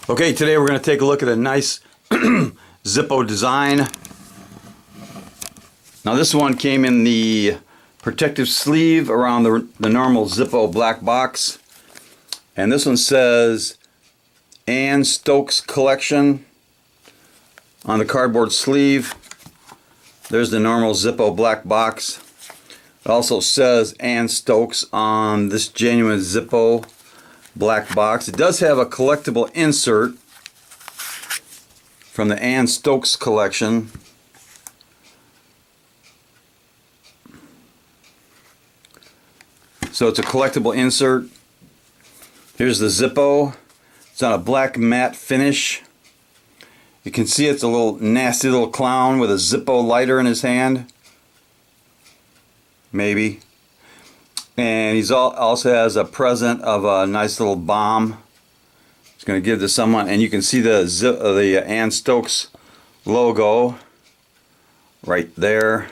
Okay, today we're going to take a look at a nice Zippo design. Now this one came in the protective sleeve around the normal Zippo black box. And this one says Stokes collection on the cardboard sleeve. There's the normal Zippo black box. It also says Stokes on this genuine Zippo black box. It does have a collectible insert from the Stokes collection. So it's a collectible insert. Here's the Zippo. It's on a black matte finish. You can see it's a little nasty little clown with a Zippo lighter in his hand. Maybe. And he's also has a present of a nice little bomb. He's going to give to someone, and you can see the Stokes logo right there.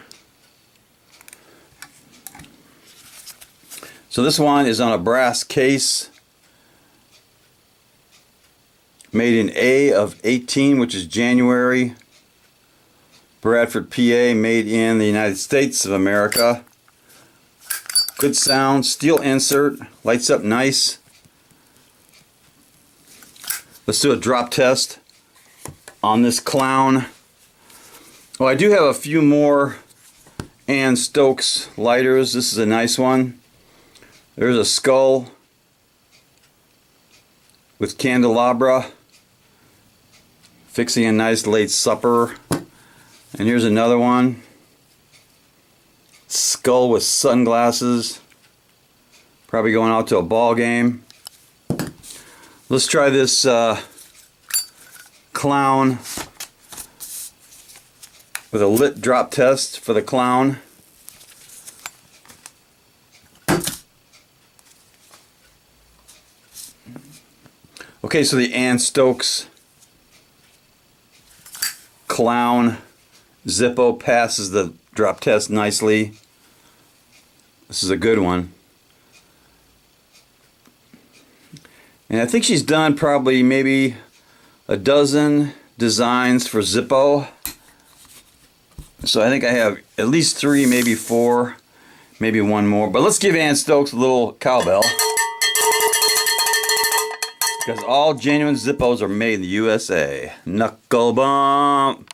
So this one is on a brass case, made in A of 18, which is January. Bradford, PA, made in the United States of America. Good sound, steel insert, lights up nice. Let's do a drop test on this clown. Well, I do have a few more Stokes lighters. This is a nice one. There's a skull with candelabra, fixing a nice late supper. And here's another one. Skull with sunglasses, probably going out to a ball game. Let's try this clown with a lit drop test for the clown. Okay, so the Stokes clown Zippo passes the drop test nicely. This is a good one. And I think she's done probably maybe a dozen designs for Zippo. So I think I have at least 3, maybe 4, maybe one more. But let's give Stokes a little cowbell, because all genuine Zippos are made in the USA. Knuckle bump!